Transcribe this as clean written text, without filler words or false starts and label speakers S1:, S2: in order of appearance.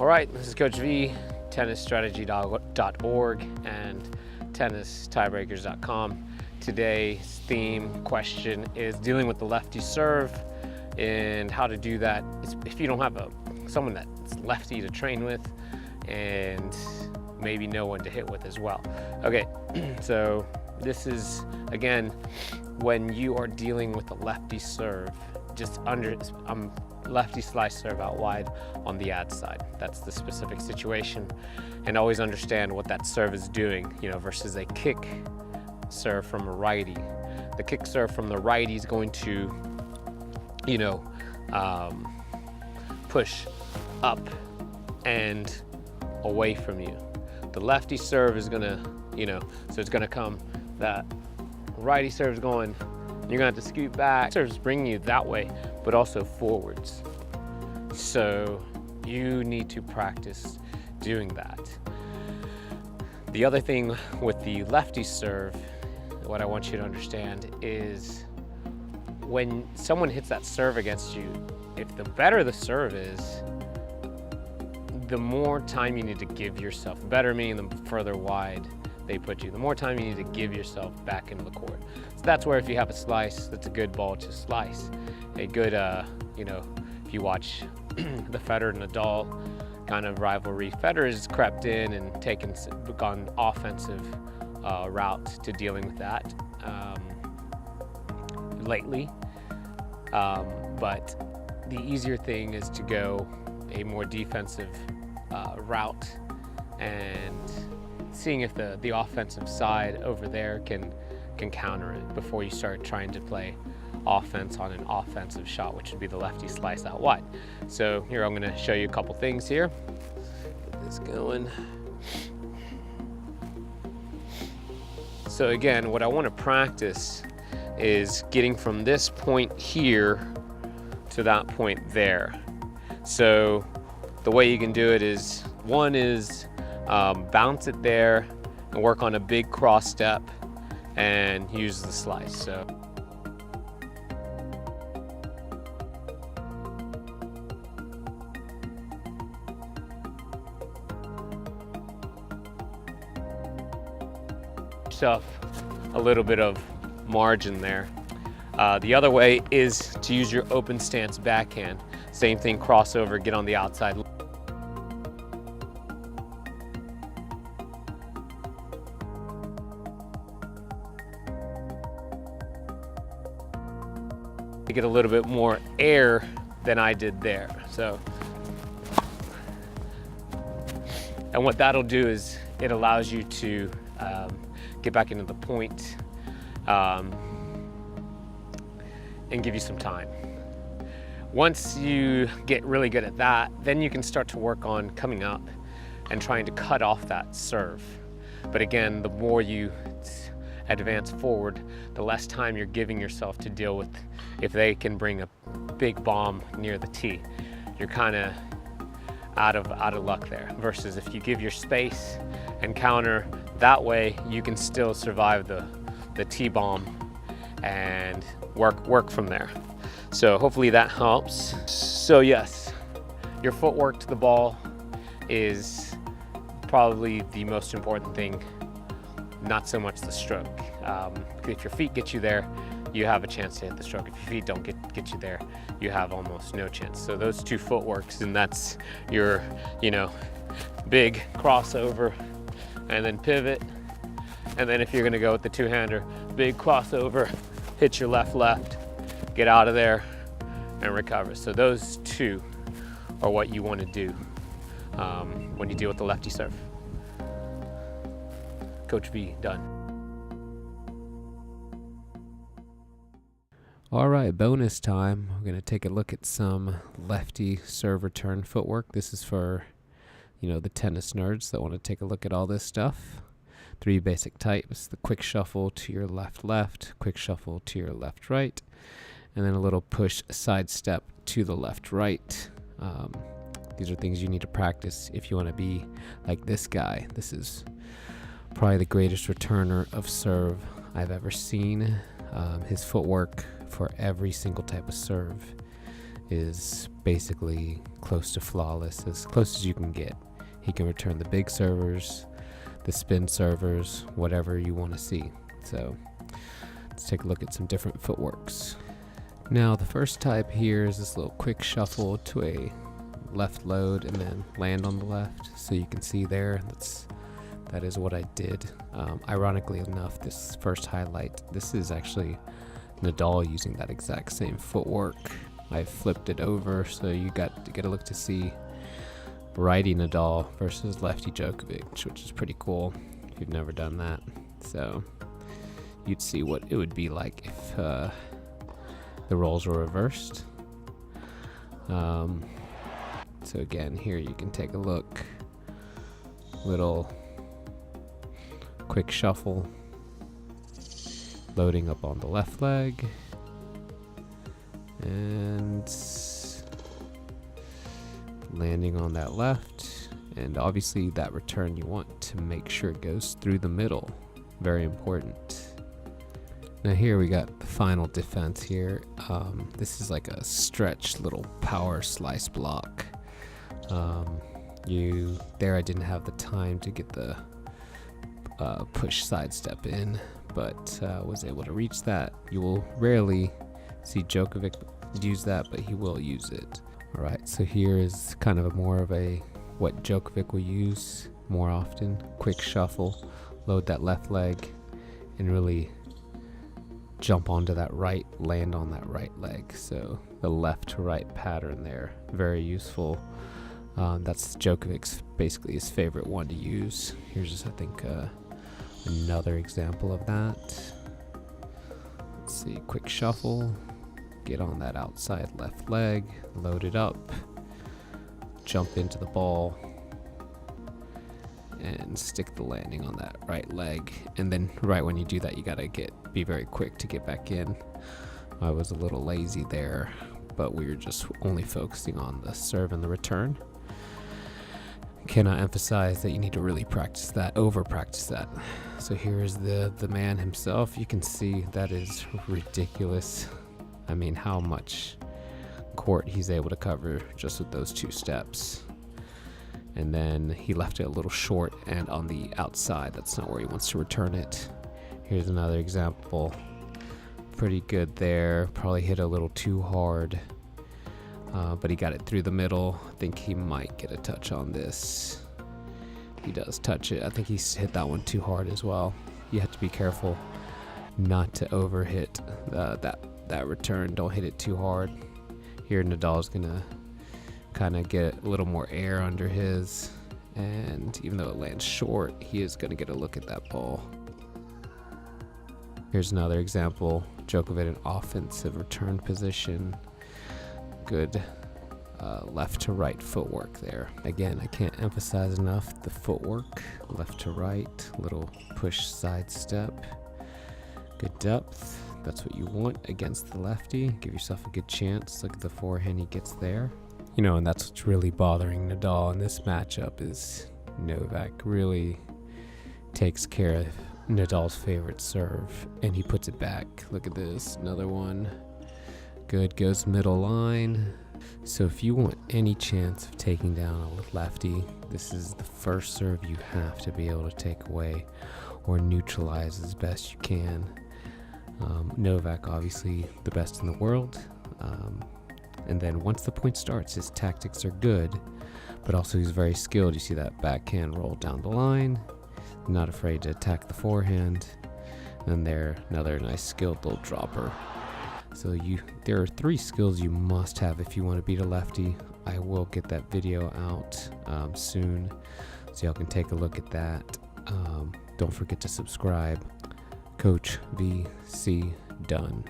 S1: right, this is Coach V, tennisstrategy.org and tennistiebreakers.com. Today's theme question is dealing with the lefty serve and how to do that if you don't have someone that's lefty to train with and maybe no one to hit with as well. Okay, so this is, again, when you are dealing with a lefty serve, just lefty slice serve out wide on the ad side. That's the specific situation. And always understand what that serve is doing, versus a kick serve from a righty. The kick serve from the righty is going to, push up and away from you. The lefty serve is gonna, so it's gonna come, that righty serve is going, you're gonna have to scoot back. Serve's bringing you that way, but also forwards. So you need to practice doing that. The other thing with the lefty serve, what I want you to understand is when someone hits that serve against you, if the better the serve is, the more time you need to give yourself. Better meaning the further wide they put you, the more time you need to give yourself back into the court. So that's where if you have a slice, that's a good ball to slice. A good, if you watch the Federer and Nadal kind of rivalry, Federer has crept in and gone offensive route to dealing with that lately. But the easier thing is to go a more defensive route and seeing if the offensive side over there can counter it before you start trying to play offense on an offensive shot, which would be the lefty slice out wide. So here I'm going to show you a couple things here. Get this going. So again, what I want to practice is getting from this point here to that point there. So the way you can do it is, one is bounce it there and work on a big cross step and use the slice. So yourself a little bit of margin there. The other way is to use your open stance backhand. Same thing, crossover, get on the outside. To get a little bit more air than I did there. So, and what that'll do is it allows you to get back into the point and give you some time. Once you get really good at that, then you can start to work on coming up and trying to cut off that serve. But again, the more you advance forward, the less time you're giving yourself to deal with if they can bring a big bomb near the tee. You're kind of out of luck there. Versus if you give your space and counter that way, you can still survive the tee bomb and work from there. So hopefully that helps. So yes, your footwork to the ball is probably the most important thing, not so much the stroke. If your feet get you there, you have a chance to hit the stroke. If your feet don't get you there, you have almost no chance. So those two footworks, and that's your, big crossover and then pivot. And then if you're gonna go with the two-hander, big crossover, hit your left, get out of there and recover. So those two are what you want to do when you deal with the lefty serve. Coach V, done. All right, bonus time. We're going to take a look at some lefty serve return footwork. This is for, the tennis nerds that want to take a look at all this stuff. 3 basic types: the quick shuffle to your left, quick shuffle to your left, and then a little push side step to the left. These are things you need to practice if you want to be like this guy. This is probably the greatest returner of serve I've ever seen. His footwork for every single type of serve
S2: is basically close to flawless, as close as you can get. He can return the big servers, the spin servers, whatever you want to see. So let's take a look at some different footworks. Now the first type here is this little quick shuffle to a left load and then land on the left. So you can see there, that is what I did. Ironically enough, this first highlight, this is actually Nadal using that exact same footwork. I flipped it over, so you got to get a look to see righty Nadal versus lefty Djokovic, which is pretty cool if you've never done that. So you'd see what it would be like if the roles were reversed. So again, here you can take a look. Little quick shuffle, loading up on the left leg, and landing on that left. And obviously that return, you want to make sure it goes through the middle. Very important. Now here we got the final defense here. This is like a stretch little power slice block. I didn't have the time to get the push sidestep in, but was able to reach that. You will rarely see Djokovic use that, but he will use it. All right, so here is kind of more of a what Djokovic will use more often. Quick shuffle, load that left leg, and really jump onto that right, land on that right leg. So the left to right pattern there, very useful. That's Djokovic's basically his favorite one to use. Here's just, I think, another example of that. Let's see, quick shuffle, get on that outside left leg, load it up, jump into the ball, and stick the landing on that right leg. And then right when you do that, you gotta be very quick to get back in. I was a little lazy there, but we were just only focusing on the serve and the return. Cannot emphasize that you need to really practice that, over practice that. So here's the man himself. You can see that is ridiculous. I mean, how much court he's able to cover just with those two steps. And then he left it a little short and on the outside. That's not where he wants to return it. Here's another example. Pretty good there. Probably hit a little too hard. But he got it through the middle. I think he might get a touch on this. He does touch it. I think he's hit that one too hard as well. You have to be careful not to overhit that return. Don't hit it too hard. Here Nadal's gonna kind of get a little more air under his, and even though it lands short, he is gonna get a look at that ball. Here's another example. Djokovic in offensive return position. Good left to right footwork there. Again, I can't emphasize enough the footwork. Left to right, little push side step. Good depth. That's what you want against the lefty. Give yourself a good chance. Look at the forehand he gets there. You know, and that's what's really bothering Nadal in this matchup is Novak really takes care of Nadal's favorite serve, and he puts it back. Look at this, another one. Good, goes middle line. So if you want any chance of taking down a lefty, this is the first serve you have to be able to take away or neutralize as best you can. Novak, obviously the best in the world. And then once the point starts, his tactics are good, but also he's very skilled. You see that backhand roll down the line, not afraid to attack the forehand. And there, another nice skilled little dropper. So there are 3 skills you must have if you want to beat a lefty. I will get that video out soon, so y'all can take a look at that. Don't forget to subscribe. Coach VC done.